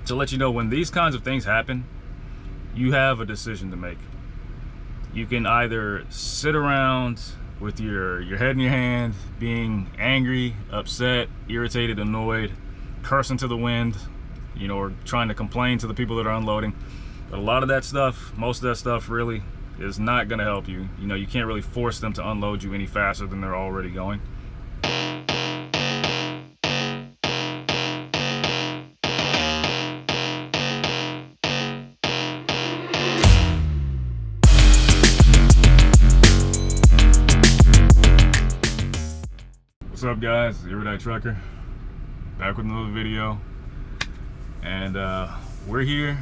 to let you know when these kinds of things happen, you have a decision to make. You can either sit around with your head in your hand, being angry, upset, irritated, annoyed, cursing to the wind, you know, or trying to complain to the people that are unloading. But a lot of that stuff, most of that stuff really is not going to help you. You know, you can't really force them to unload you any faster than they're already going. What's up, guys? Everyday Trucker, back with another video, and we're here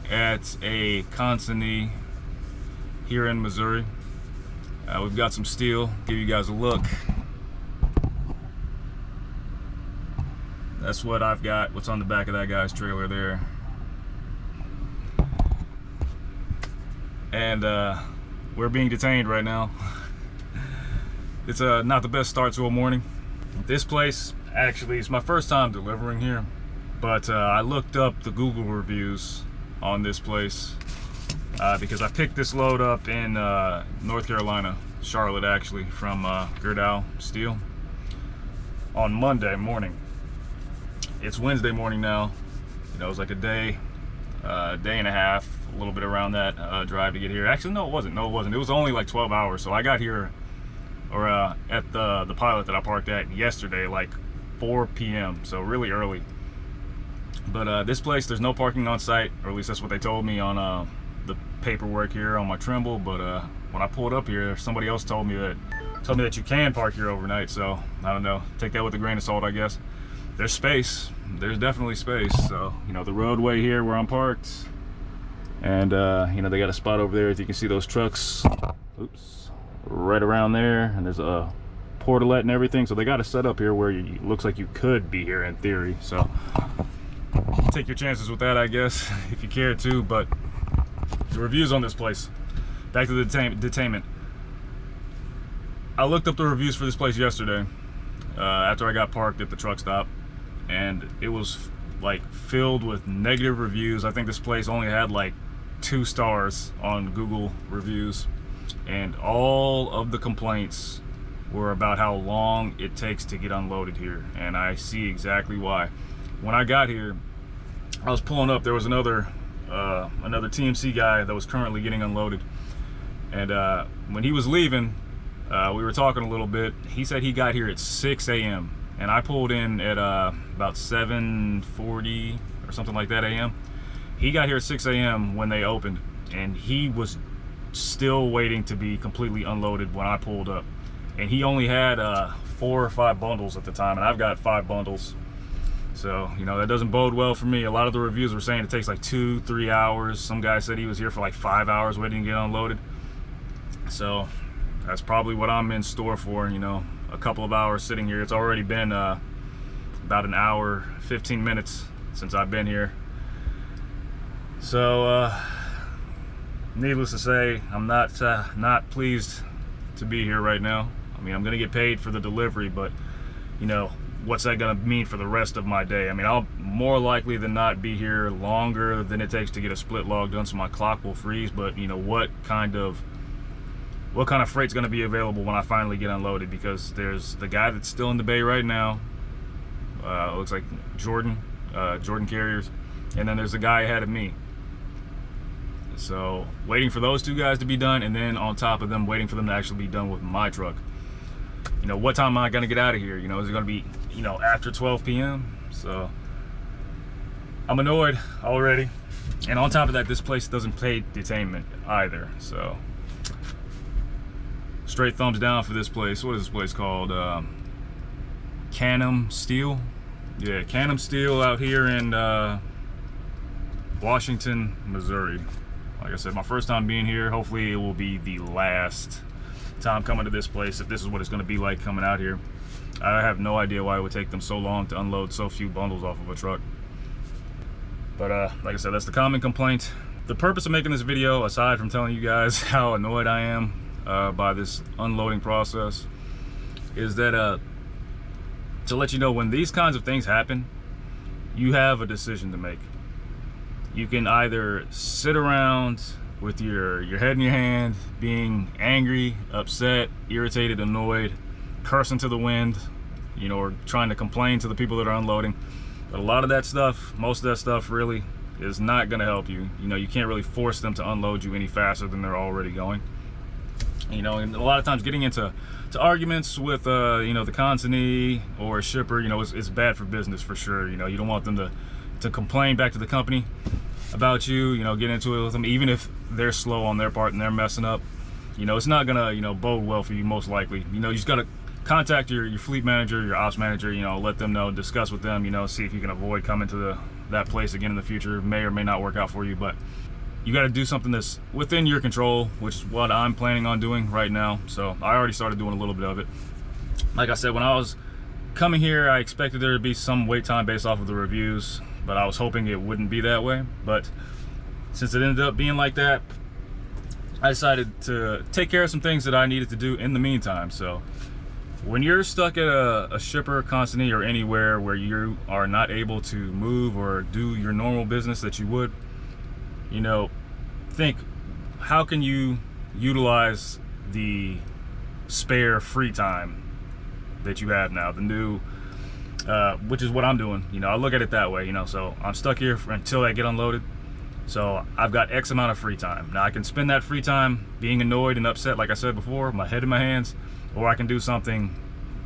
at a consignee here in Missouri. We've got some steel. Give you guys a look. That's what I've got. What's on the back of that guy's trailer there. And we're being detained right now. It's not the best start to a morning. This place, actually, it's my first time delivering here, but I looked up the Google reviews on this place because I picked this load up in North Carolina, Charlotte actually, from Gerdau Steel on Monday morning. It's Wednesday morning now. You know, it was like a day and a half, a little bit around that drive to get here. Actually, no, it wasn't. It was only like 12 hours. So I got here at the pilot that I parked at yesterday, like 4 p.m. So really early. But this place, there's no parking on site, or at least that's what they told me on the paperwork here on my Trimble. But when I pulled up here, somebody else told me that you can park here overnight. So I don't know, take that with a grain of salt, I guess. There's space. There's definitely space. So, you know, the roadway here where I'm parked, and you know, they got a spot over there. If you can see those trucks, oops, right around there, and there's a portalet and everything. So they got a setup here where it looks like you could be here in theory. So take your chances with that, I guess, if you care to. But the reviews on this place, back to the detainment. I looked up the reviews for this place yesterday after I got parked at the truck stop, and it was like filled with negative reviews. I think this place only had like 2 stars on Google reviews, and all of the complaints were about how long it takes to get unloaded here. And I see exactly why. When I got here, I was pulling up, there was another TMC guy that was currently getting unloaded, and when he was leaving, we were talking a little bit. He said he got here at 6 a.m. and I pulled in at about 7:40 or something like that a.m. He got here at 6 a.m. when they opened, and he was still waiting to be completely unloaded when I pulled up. And he only had 4 or 5 bundles at the time, and I've got 5 bundles. So, you know, that doesn't bode well for me. A lot of the reviews were saying it takes like 2-3 hours. Some guy said he was here for like 5 hours waiting to get unloaded. So that's probably what I'm in store for, you know, a couple of hours sitting here. It's already been about an hour, 15 minutes since I've been here. So needless to say, I'm not pleased to be here right now. I mean, I'm gonna get paid for the delivery, but you know, what's that gonna mean for the rest of my day? I mean, I'll more likely than not be here longer than it takes to get a split log done, so my clock will freeze. But you know, what kind of freight's gonna be available when I finally get unloaded? Because there's the guy that's still in the bay right now, looks like Jordan Carriers, and then there's the guy ahead of me. So waiting for those 2 guys to be done, and then on top of them, waiting for them to actually be done with my truck. You know, what time am I gonna get out of here? You know, is it gonna be, you know, after 12 p.m.? So I'm annoyed already. And on top of that, this place doesn't pay detainment either. So straight thumbs down for this place. What is this place called? Canham Steel. Yeah, Canham Steel out here in Washington, Missouri. Like I said, my first time being here. Hopefully it will be the last time coming to this place, if this is what it's going to be like coming out here. I have no idea why it would take them so long to unload so few bundles off of a truck. But like I said, that's the common complaint. The purpose of making this video, aside from telling you guys how annoyed I am by this unloading process, is that to let you know when these kinds of things happen, you have a decision to make. You can either sit around with your head in your hand, being angry, upset, irritated, annoyed, cursing to the wind, you know, or trying to complain to the people that are unloading. But a lot of that stuff, most of that stuff really is not going to help you. You know, you can't really force them to unload you any faster than they're already going. You know, and a lot of times getting into arguments with you know, the consignee or a shipper, you know, it's bad for business for sure. You know, you don't want them to complain back to the company about you, you know, get into it with them, even if they're slow on their part and they're messing up. You know, it's not gonna, you know, bode well for you most likely. You know, you just gotta contact your fleet manager, your ops manager, you know, let them know, discuss with them, you know, see if you can avoid coming to that place again in the future. It may or may not work out for you, but you got to do something that's within your control, which is what I'm planning on doing right now. So I already started doing a little bit of it. Like I said, when I was coming here, I expected there to be some wait time based off of the reviews, but I was hoping it wouldn't be that way. But since it ended up being like that, I decided to take care of some things that I needed to do in the meantime. So when you're stuck at a shipper, consignee, or anywhere where you are not able to move or do your normal business that you would, you know, think, how can you utilize the spare free time that you have now, the new, which is what I'm doing. You know, I look at it that way, you know, so I'm stuck here until I get unloaded. So I've got X amount of free time. Now I can spend that free time being annoyed and upset, like I said before, my head in my hands, or I can do something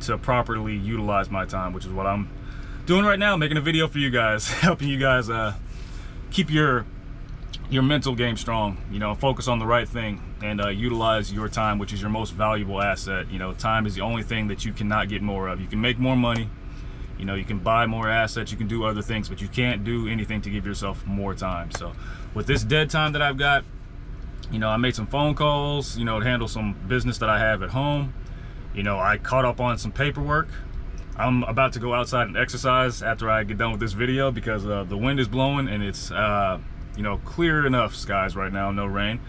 to properly utilize my time, which is what I'm doing right now, making a video for you guys, helping you guys keep your mental game strong, you know, focus on the right thing, and utilize your time, which is your most valuable asset. You know, time is the only thing that you cannot get more of. You can make more money, you know, you can buy more assets, you can do other things, but you can't do anything to give yourself more time. So with this dead time that I've got, you know, I made some phone calls, you know, to handle some business that I have at home. You know, I caught up on some paperwork. I'm about to go outside and exercise after I get done with this video, because the wind is blowing and it's you know, clear enough skies right now, no rain.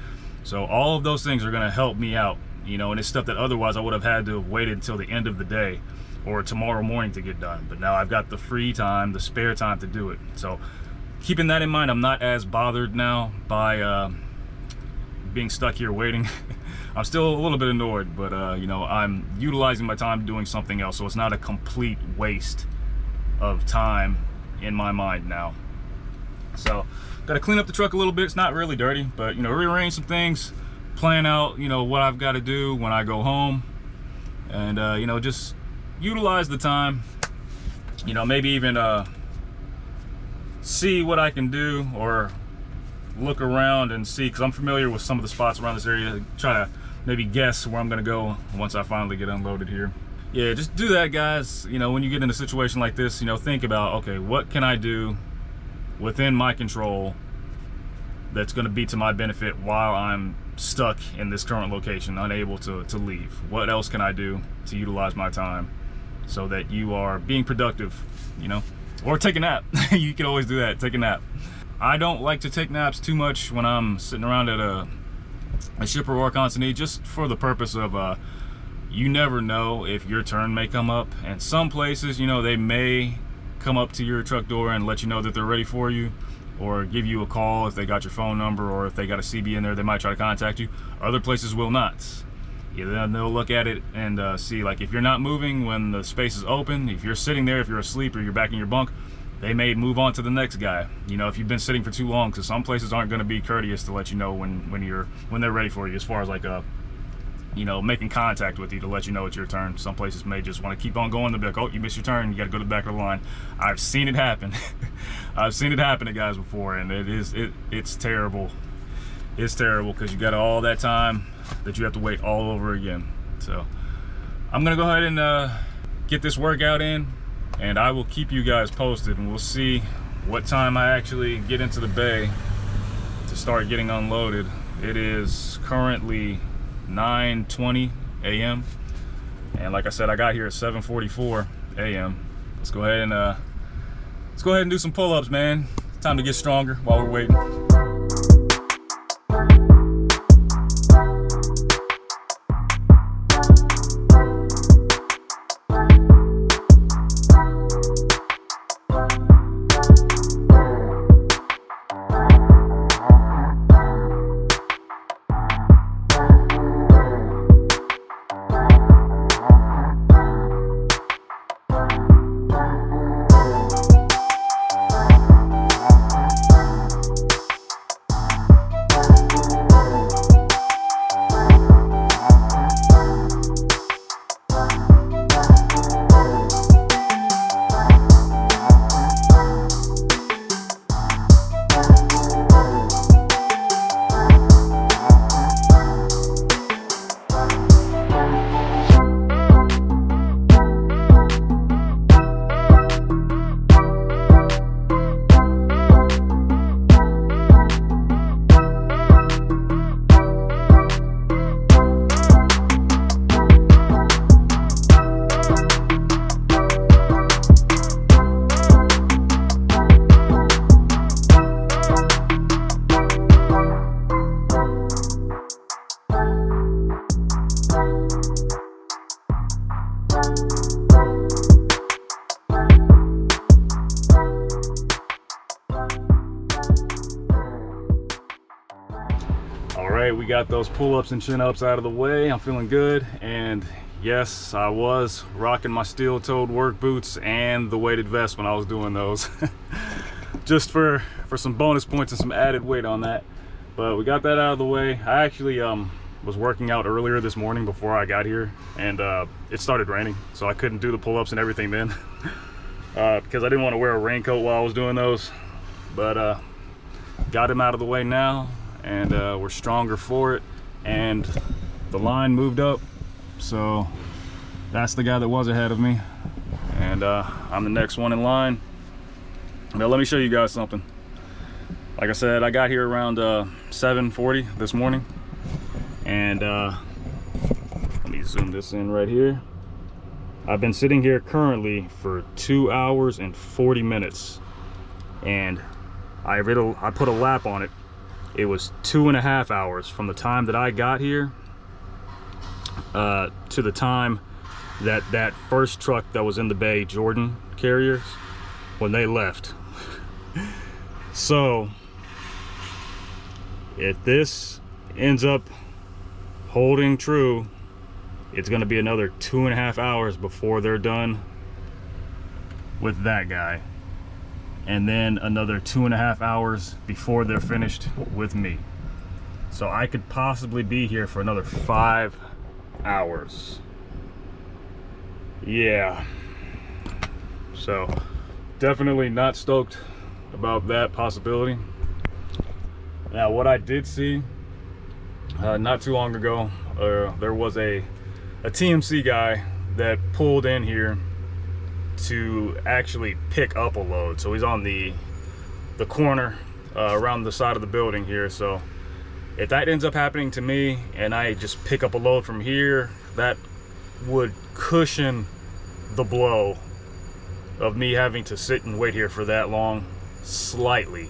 So all of those things are gonna help me out, you know, and it's stuff that otherwise I would have had to have waited until the end of the day or tomorrow morning to get done. But now I've got the free time, the spare time to do it. So keeping that in mind, I'm not as bothered now by being stuck here waiting. I'm still a little bit annoyed, but you know, I'm utilizing my time doing something else, so it's not a complete waste of time in my mind now. So got to clean up the truck a little bit. It's not really dirty, but you know, rearrange some things, plan out, you know, what I've got to do when I go home, and you know, just utilize the time, you know, maybe even see what I can do, or look around and see, because I'm familiar with some of the spots around this area, try to maybe guess where I'm gonna go once I finally get unloaded here. Yeah, just do that, guys. You know, when you get in a situation like this, you know, think about, okay, what can I do within my control that's going to be to my benefit while I'm stuck in this current location, unable to leave? What else can I do to utilize my time so that you are being productive, you know? Or take a nap. You can always do that, take a nap. I don't like to take naps too much when I'm sitting around at a shipper or consignee, just for the purpose of you never know if your turn may come up. And some places, you know, they may come up to your truck door and let you know that they're ready for you, or give you a call if they got your phone number, or if they got a CB in there, they might try to contact you. Other places will not. Yeah, they'll look at it and see, like, if you're not moving when the space is open, if you're sitting there, if you're asleep or you're back in your bunk, they may move on to the next guy, you know, if you've been sitting for too long, because some places aren't going to be courteous to let you know when they're ready for you, as far as like you know, making contact with you to let you know it's your turn. Some places may just want to keep on going. They'll be like, oh, you missed your turn, you got to go to the back of the line. I've seen it happen. I've seen it happen to guys before, and it's terrible. It's terrible, because you got all that time that you have to wait all over again. So I'm gonna go ahead and get this workout in, and I will keep you guys posted, and we'll see what time I actually get into the bay to start getting unloaded. It is currently 9:20 a.m. and like I said, I got here at 7:44 a.m. Let's go ahead and do some pull-ups, man. Time to get stronger while we're waiting. right, we got those pull-ups and chin-ups out of the way. I'm feeling good, and yes, I was rocking my steel-toed work boots and the weighted vest when I was doing those. Just for some bonus points and some added weight on that. But we got that out of the way. I actually was working out earlier this morning before I got here, and it started raining, so I couldn't do the pull-ups and everything then. Because I didn't want to wear a raincoat while I was doing those. But got him out of the way now, and we're stronger for it. And the line moved up, so that's the guy that was ahead of me, and I'm the next one in line. Now let me show you guys something. Like I said, I got here around 7:40 this morning, and let me zoom this in right here. I've been sitting here currently for 2 hours and 40 minutes, and I put a lap on it. It was 2.5 hours from the time that I got here to the time that first truck that was in the bay, Jordan carriers, when they left. So if this ends up holding true, it's going to be another 2.5 hours before they're done with that guy, and then another 2.5 hours before they're finished with me. So I could possibly be here for another 5 hours. Yeah, so definitely not stoked about that possibility. Now, what I did see not too long ago, there was a TMC guy that pulled in here to actually pick up a load. So he's on the corner around the side of the building here. So if that ends up happening to me and I just pick up a load from here, that would cushion the blow of me having to sit and wait here for that long slightly,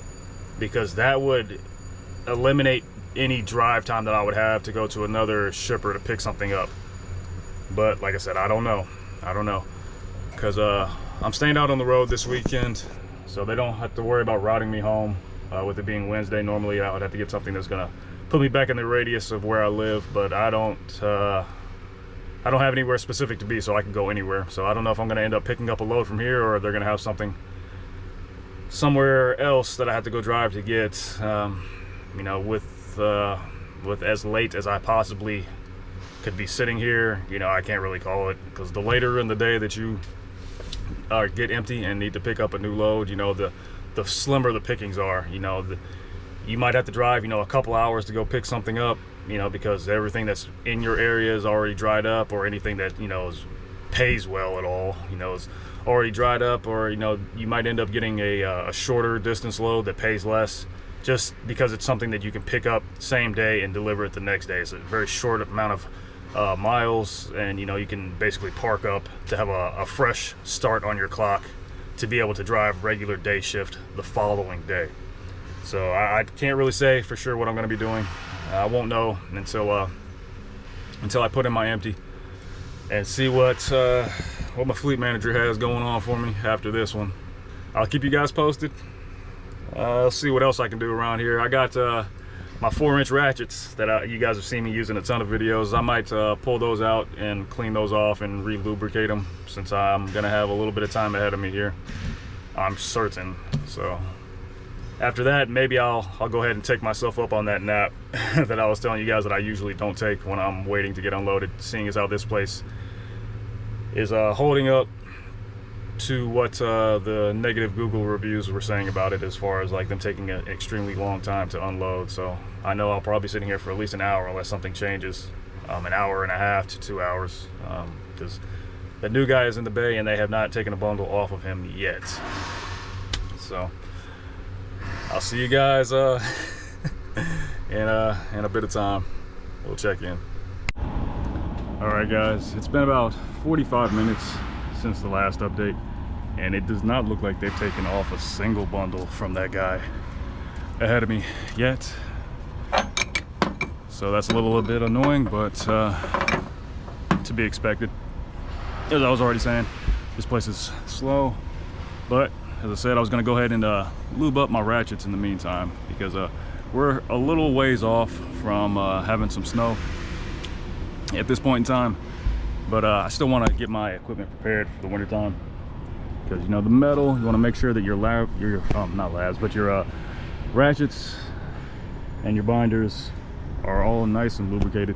because that would eliminate any drive time that I would have to go to another shipper to pick something up. But like I said, I don't know, because I'm staying out on the road this weekend, so they don't have to worry about routing me home. With it being Wednesday, normally I would have to get something that's gonna put me back in the radius of where I live, but I don't have anywhere specific to be, so I can go anywhere. So I don't know if I'm gonna end up picking up a load from here, or if they're gonna have something somewhere else that I have to go drive to get. You know, with as late as I possibly could be sitting here, you know, I can't really call it, because the later in the day that you get empty and need to pick up a new load, you know, the slimmer the pickings are. You know, you might have to drive, you know, a couple hours to go pick something up, you know, because everything that's in your area is already dried up, or anything that, you know, pays well at all, you know, is already dried up. Or, you know, you might end up getting a shorter distance load that pays less, just because it's something that you can pick up same day and deliver it the next day. It's a very short amount of miles, and, you know, you can basically park up to have a fresh start on your clock to be able to drive regular day shift the following day. So I can't really say for sure what I'm going to be doing. I won't know until I put in my empty and see what my fleet manager has going on for me after this one. I'll keep you guys posted. I'll see what else I can do around here. I got my 4-inch ratchets that you guys have seen me using a ton of videos. I might pull those out and clean those off and re-lubricate them, since I'm gonna have a little bit of time ahead of me here, I'm certain. So after that, maybe I'll go ahead and take myself up on that nap that I was telling you guys that I usually don't take when I'm waiting to get unloaded, seeing as how this place is holding up to what the negative Google reviews were saying about it, as far as like them taking an extremely long time to unload. So I know I'll probably be sitting here for at least an hour unless something changes. An hour and a half to 2 hours, because the new guy is in the bay and they have not taken a bundle off of him yet. So I'll see you guys in a bit of time. We'll check in. All right, guys, it's been about 45 minutes since the last update, and it does not look like they've taken off a single bundle from that guy ahead of me yet. So that's a little bit annoying, but to be expected. As I was already saying, this place is slow, but as I said, I was gonna go ahead and lube up my ratchets in the meantime, because we're a little ways off from having some snow at this point in time, but I still want to get my equipment prepared for the winter time, because you know, the metal, you want to make sure that your your ratchets and your binders are all nice and lubricated,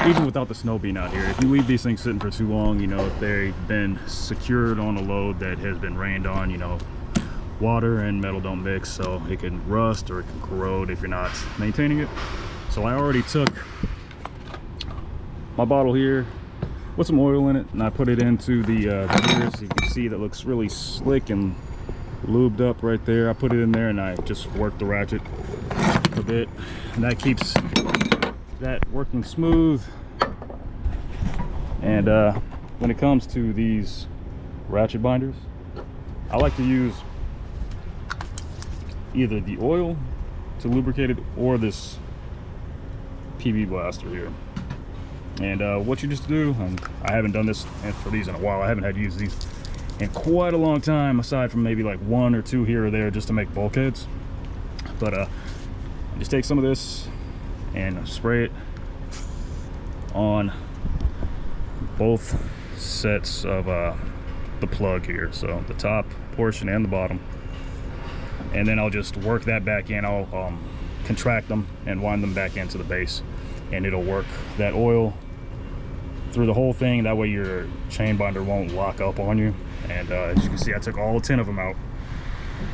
even without the snow being out here. If you leave these things sitting for too long, you know, if they've been secured on a load that has been rained on, you know, water and metal don't mix, so it can rust or it can corrode if you're not maintaining it. So I already took my bottle here with some oil in it, and I put it into the gears. You can see that looks really slick and lubed up right there. I put it in there and I just worked the ratchet a bit, and that keeps that working smooth. And when it comes to these ratchet binders, I like to use either the oil to lubricate it or this PB blaster here. And what you just do, and I haven't done this for these in a while, I haven't had to use these in quite a long time, aside from maybe like one or two here or there just to make bulkheads. But I just take some of this and spray it on both sets of the plug here, so the top portion and the bottom, and then I'll just work that back in. I'll contract them and wind them back into the base, and it'll work that oil through the whole thing. That way your chain binder won't lock up on you. And as you can see, I took all 10 of them out.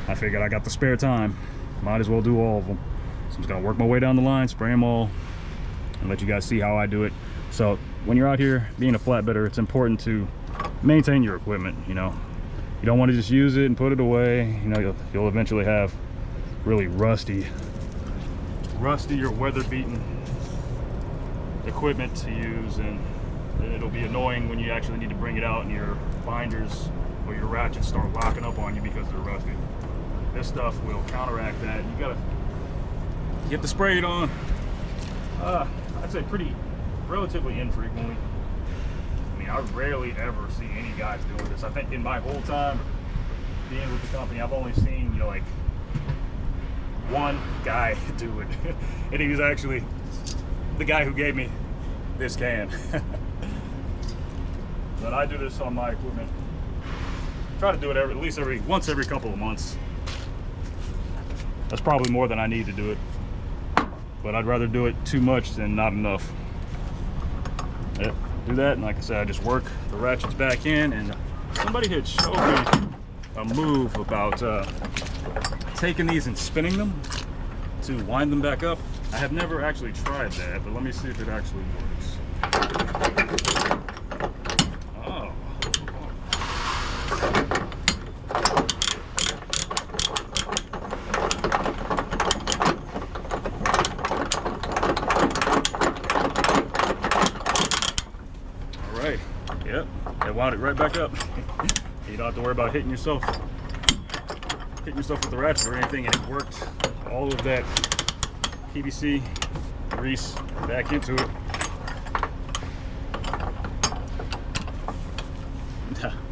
I figured I got the spare time, might as well do all of them. So I'm just gonna work my way down the line, spray them all, and let you guys see how I do it. So when you're out here being a flatbedder, it's important to maintain your equipment. You know, you don't want to just use it and put it away. You know, you'll eventually have really rusty or weather-beaten equipment to use, and it'll be annoying when you actually need to bring it out and your binders or your ratchets start locking up on you because they're rusty. This stuff will counteract that. You gotta get the spray it on. I'd say relatively infrequently. I mean, I rarely ever see any guys doing this. I think in my whole time being with the company, I've only seen, you know, like one guy do it, and he was actually the guy who gave me this can. But I do this on my equipment. Try to do it at least once every couple of months. That's probably more than I need to do it, but I'd rather do it too much than not enough. Yep, do that, and like I said, I just work the ratchets back in. And somebody had showed me a move about taking these and spinning them to wind them back up. I have never actually tried that, but let me see if it actually works. Oh. All right. Yep. It wound it right back up. You don't have to worry about hitting yourself with the ratchet or anything, and it worked all of that PVC grease back into it.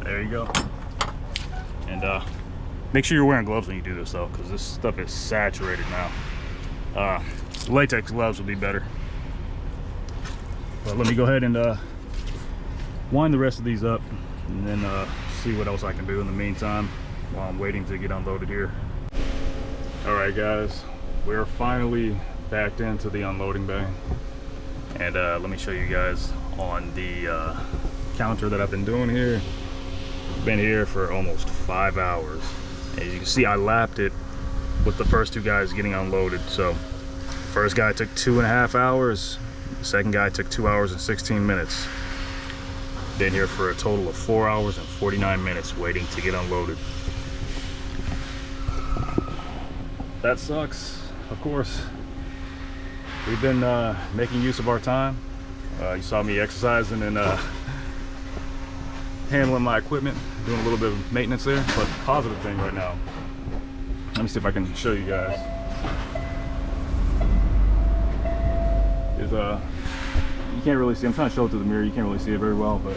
There you go. And make sure you're wearing gloves when you do this though, because this stuff is saturated now. Latex gloves will be better. But let me go ahead and wind the rest of these up, and then see what else I can do in the meantime while I'm waiting to get unloaded here. All right guys, we're finally backed into the unloading bay, and let me show you guys on the counter that I've been doing here. Been here for almost 5 hours. As you can see, I lapped it with the first two guys getting unloaded. So first guy took 2.5 hours, the second guy took 2 hours and 16 minutes. Been here for a total of 4 hours and 49 minutes waiting to get unloaded. That sucks, of course. We've been making use of our time. You saw me exercising and handling my equipment, doing a little bit of maintenance there. But the positive thing right now, let me see if I can show you guys, is you can't really see, I'm trying to show it through the mirror, you can't really see it very well, but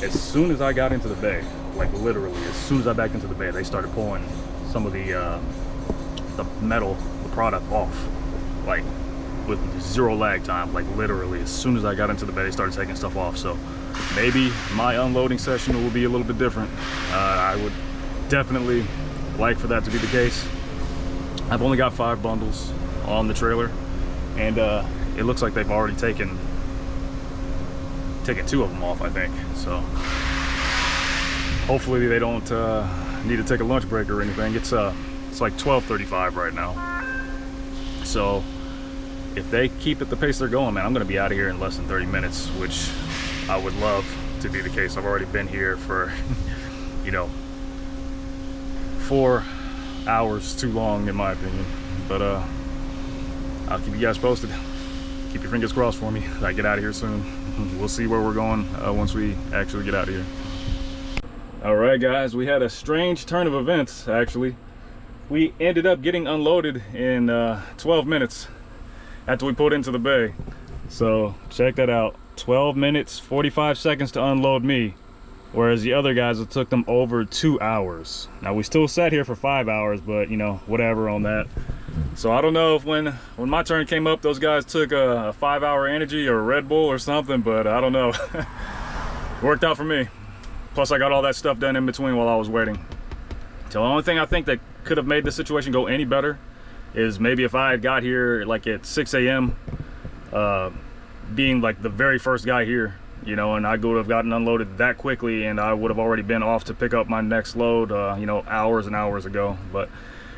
as soon as I got into the bay, like literally as soon as I backed into the bay, they started pulling some of the metal, the product off, like with zero lag time. Like literally as soon as I got into the bay, they started taking stuff off. So maybe my unloading session will be a little bit different. I would definitely like for that to be the case. I've only got 5 bundles on the trailer, and it looks like they've already taken 2 of them off, I think. So hopefully they don't need to take a lunch break or anything. It's like 12:35 right now. So if they keep at the pace they're going, man, I'm gonna be out of here in less than 30 minutes, which I would love to be the case. I've already been here for, you know, 4 hours too long in my opinion. But I'll keep you guys posted. Keep your fingers crossed for me. I get out of here soon. We'll see where we're going once we actually get out of here. All right, guys, we had a strange turn of events, actually. We ended up getting unloaded in 12 minutes after we pulled into the bay. So check that out. 12 minutes, 45 seconds to unload me, whereas the other guys, it took them over 2 hours. Now, we still sat here for 5 hours, but you know, whatever on that. So I don't know if when my turn came up, those guys took a 5-hour energy or a Red Bull or something, but I don't know. It worked out for me. Plus I got all that stuff done in between while I was waiting. So the only thing I think that could have made the situation go any better is maybe if I had got here like at 6 a.m. Being like the very first guy here, you know, and I would have gotten unloaded that quickly, and I would have already been off to pick up my next load, you know, hours and hours ago. But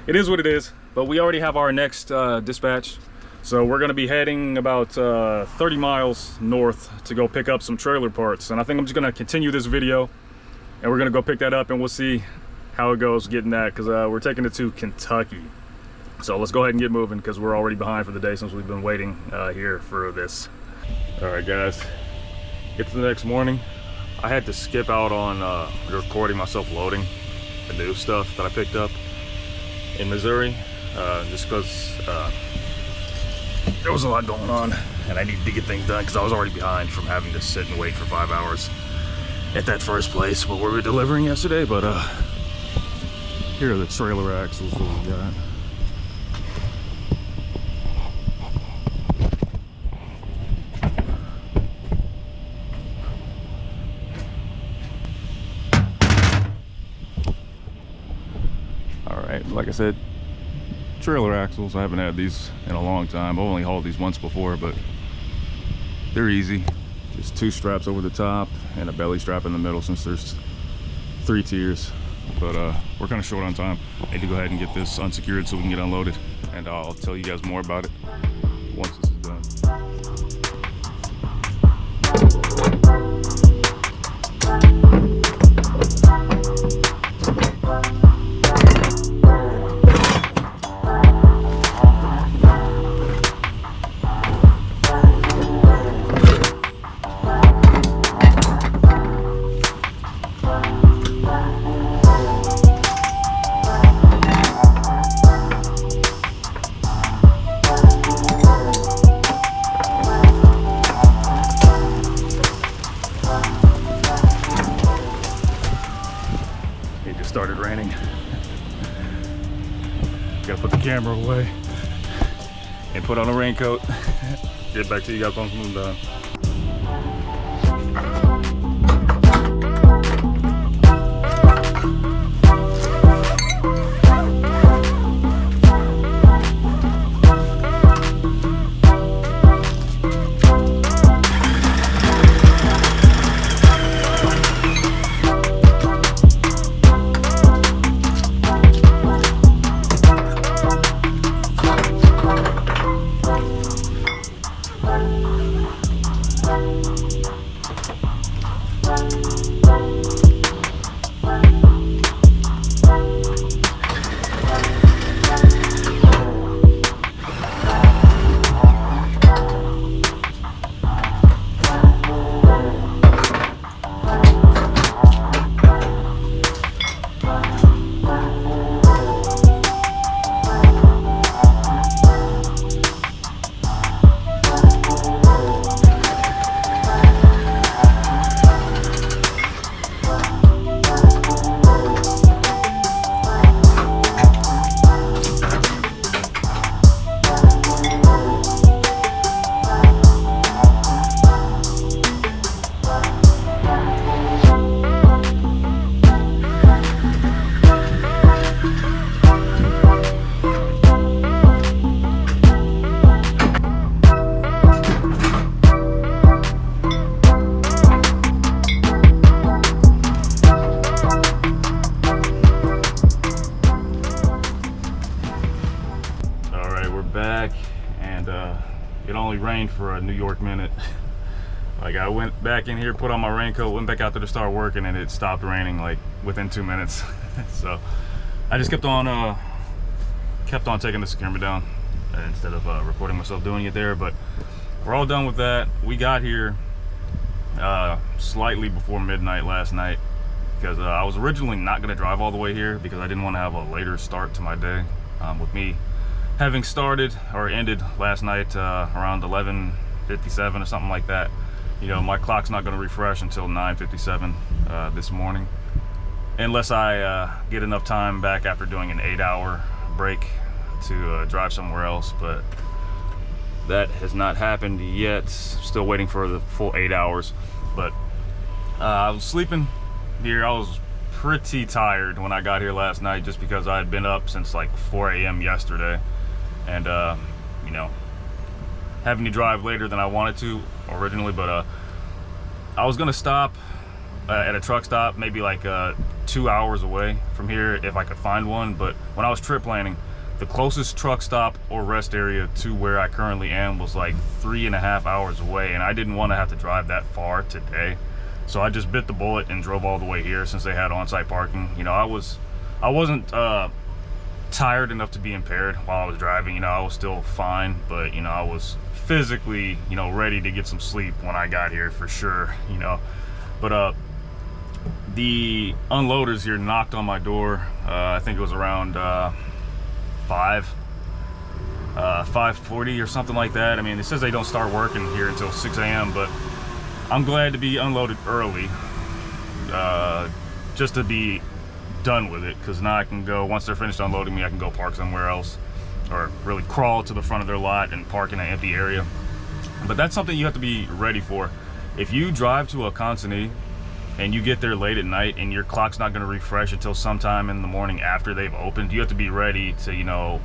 it is what it is. But we already have our next dispatch, so we're going to be heading about 30 miles north to go pick up some trailer parts. And I think I'm just going to continue this video, and we're going to go pick that up, and we'll see how it goes getting that, because we're taking it to Kentucky. So let's go ahead and get moving, because we're already behind for the day since we've been waiting here for this. All right, guys, it's the next morning. I had to skip out on recording myself loading the new stuff that I picked up in Missouri, just because there was a lot going on and I needed to get things done, because I was already behind from having to sit and wait for 5 hours at that first place where we were delivering yesterday. But here are the trailer axles that we got. Like I said, trailer axles. I haven't had these in a long time. I've only hauled these once before, but they're easy. Just 2 straps over the top and a belly strap in the middle, since there's 3 tiers. But we're kind of short on time. I need to go ahead and get this unsecured so we can get unloaded, and I'll tell you guys more about it once this is done. Started raining. Gotta put the camera away and put on a raincoat. Get back to you guys once I'm done. back, and it only rained for a New York minute. Like, I went back in here, put on my raincoat, went back out there to start working, and it stopped raining like within 2 minutes. So I just kept on taking the securement down instead of recording myself doing it there. But we're all done with that. We got here slightly before midnight last night, because I was originally not going to drive all the way here because I didn't want to have a later start to my day, with me having started or ended last night around 11:57 or something like that. You know, my clock's not going to refresh until 9:57 this morning, unless I get enough time back after doing an 8-hour break to drive somewhere else. But that has not happened yet. Still waiting for the full 8 hours. But I was sleeping here. I was pretty tired when I got here last night, just because I had been up since like 4 a.m. yesterday, and you know, having to drive later than I wanted to originally. But I was gonna stop at a truck stop maybe like 2 hours away from here if I could find one. But when I was trip planning, the closest truck stop or rest area to where I currently am was like 3.5 hours away, and I didn't want to have to drive that far today. So I just bit the bullet and drove all the way here since they had on-site parking. You know, I wasn't tired enough to be impaired while I was driving. You know, I was still fine, but you know, I was physically, you know, ready to get some sleep when I got here for sure, you know. But the unloaders here knocked on my door. I think it was around 5:40 or something like that. I mean, it says they don't start working here until 6 a.m. but I'm glad to be unloaded early, just to be done with it, because now I can go, once they're finished unloading me, I can go park somewhere else, or really crawl to the front of their lot and park in an empty area. But that's something you have to be ready for. If you drive to a consignee and you get there late at night and your clock's not going to refresh until sometime in the morning after they've opened, you have to be ready to, you know,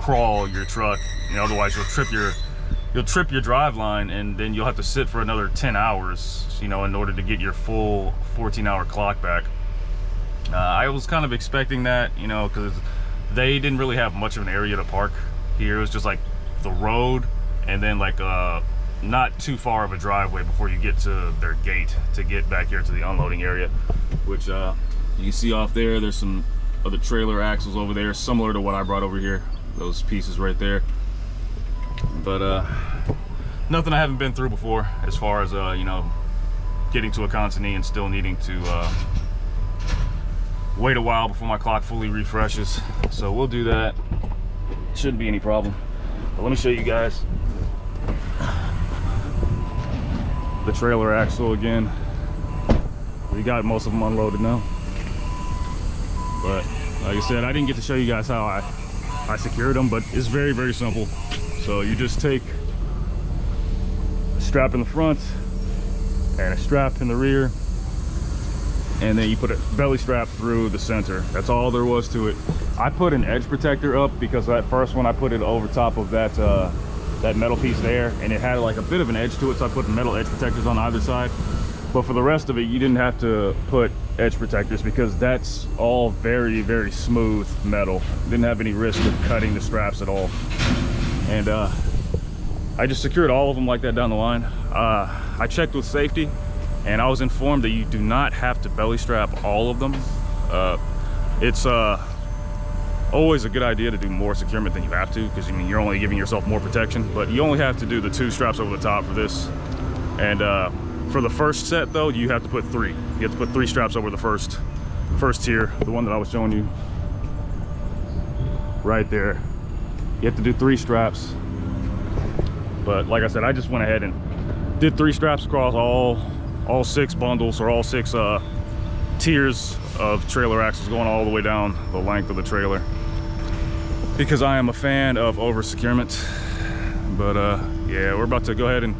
crawl your truck. You know, otherwise you'll trip your drive line, and then you'll have to sit for another 10 hours, you know, in order to get your full 14-hour clock back. I was kind of expecting that, you know, because they didn't really have much of an area to park here. It was just like the road, and then like not too far of a driveway before you get to their gate to get back here to the unloading area, which you can see off there. There's some other trailer axles over there, similar to what I brought over here, those pieces right there. But nothing I haven't been through before, as far as you know, getting to a consignee and still needing to wait a while before my clock fully refreshes. So we'll do that. Shouldn't be any problem. But let me show you guys the trailer axle again. We got most of them unloaded now. But like I said, I didn't get to show you guys how I secured them, but it's very, very simple. So you just take a strap in the front and a strap in the rear, and then you put a belly strap through the center. That's all there was to it. I put an edge protector up because that first one I put it over top of that that metal piece there, and it had like a bit of an edge to it, so I put metal edge protectors on either side. But for the rest of it, you didn't have to put edge protectors because that's all very, very smooth metal. Didn't have any risk of cutting the straps at all. And I just secured all of them like that down the line. I checked with safety, and I was informed that you do not have to belly strap all of them. It's always a good idea to do more securement than you have to, because I mean, you're only giving yourself more protection. But you only have to do the 2 straps over the top for this. And for the first set though, you have to put 3. You have to put 3 straps over the first tier, the one that I was showing you right there. You have to do 3 straps. But like I said, I just went ahead and did 3 straps across all 6 bundles, or all 6 tiers of trailer axles going all the way down the length of the trailer, because I am a fan of over securement. But yeah, we're about to go ahead and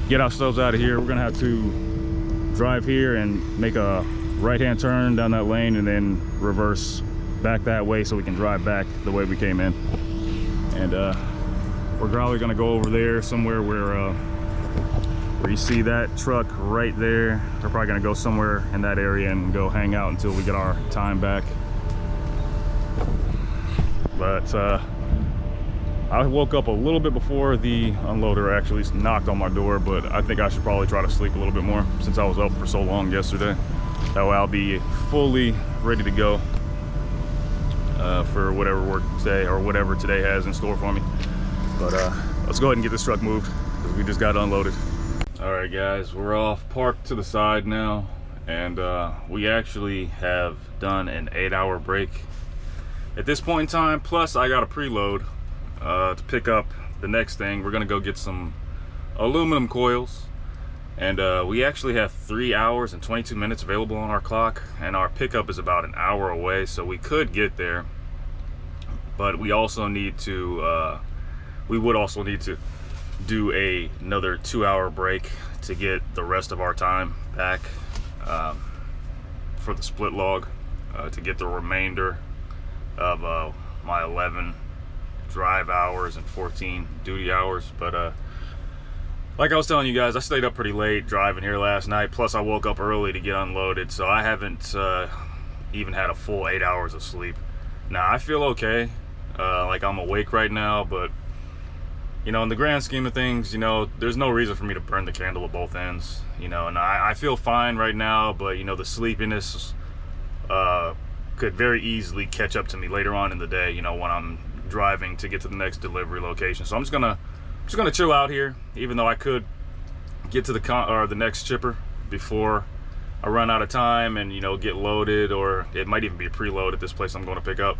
get ourselves out of here. We're gonna have to drive here and make a right-hand turn down that lane, and then reverse back that way so we can drive back the way we came in. And we're probably gonna go over there somewhere where you see that truck right there. We're probably gonna go somewhere in that area and go hang out until we get our time back. But I woke up a little bit before the unloader actually knocked on my door, but I think I should probably try to sleep a little bit more since I was up for so long yesterday. That way I'll be fully ready to go for whatever work today or whatever today has in store for me. But let's go ahead and get this truck moved because we just got unloaded. All right, guys, we're off, parked to the side now, and we actually have done an 8-hour break at this point in time. Plus, I got a preload to pick up the next thing. We're gonna go get some aluminum coils, and we actually have 3 hours and 22 minutes available on our clock, and our pickup is about an hour away, so we could get there. But we also need to we would also need to do another 2-hour break to get the rest of our time back for the split log, to get the remainder of my 11 drive hours and 14 duty hours. But like I was telling you guys, I stayed up pretty late driving here last night, plus I woke up early to get unloaded, so I haven't even had a full 8 hours of sleep. Now I feel okay, like I'm awake right now, but you know, in the grand scheme of things, you know, there's no reason for me to burn the candle at both ends, you know. And I feel fine right now, but you know, the sleepiness could very easily catch up to me later on in the day, you know, when I'm driving to get to the next delivery location. So I'm just gonna chill out here, even though I could get to the next chipper before I run out of time and, you know, get loaded, or it might even be a preload at this place I'm going to pick up.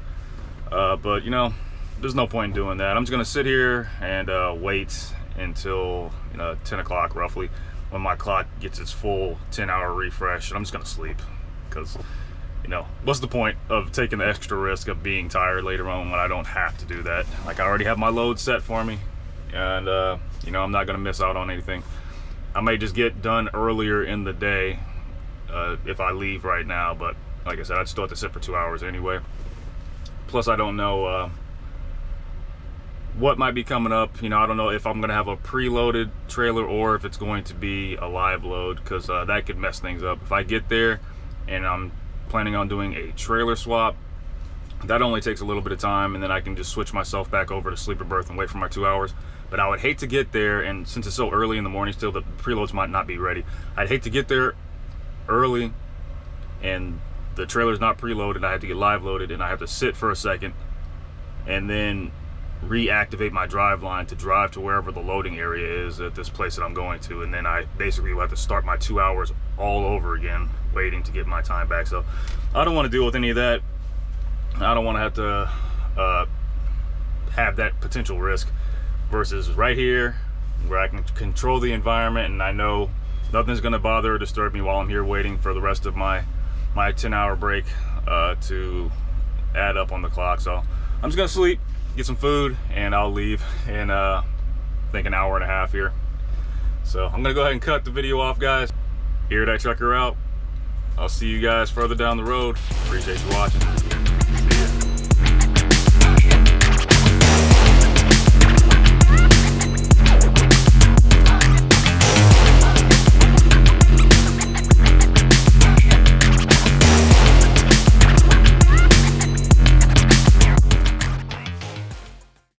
But you know, there's no point in doing that. I'm just gonna sit here and wait until, you know, 10 o'clock roughly, when my clock gets its full 10-hour refresh, and I'm just gonna sleep, because you know, what's the point of taking the extra risk of being tired later on when I don't have to do that? Like, I already have my load set for me, and you know, I'm not gonna miss out on anything. I may just get done earlier in the day if I leave right now, but like I said, I'd still have to sit for 2 hours anyway. Plus, I don't know what might be coming up. You know, I don't know if I'm gonna have a preloaded trailer or if it's going to be a live load, because that could mess things up. If I get there and I'm planning on doing a trailer swap, that only takes a little bit of time, and then I can just switch myself back over to sleeper berth and wait for my 2 hours. But I would hate to get there, and since it's so early in the morning still, the preloads might not be ready. I'd hate to get there early and the trailer's not preloaded, I have to get live loaded, and I have to sit for a second and then reactivate my drive line to drive to wherever the loading area is at this place that I'm going to, and then I basically will have to start my 2 hours all over again waiting to get my time back. So I don't want to deal with any of that. I don't want to have to have that potential risk, versus right here where I can control the environment and I know nothing's going to bother or disturb me while I'm here waiting for the rest of my 10-hour break to add up on the clock. So I'm just gonna sleep, get some food, and I'll leave in I think an hour and a half here. So I'm gonna go ahead and cut the video off, guys. Here at Trucker out. I'll see you guys further down the road. Appreciate you watching.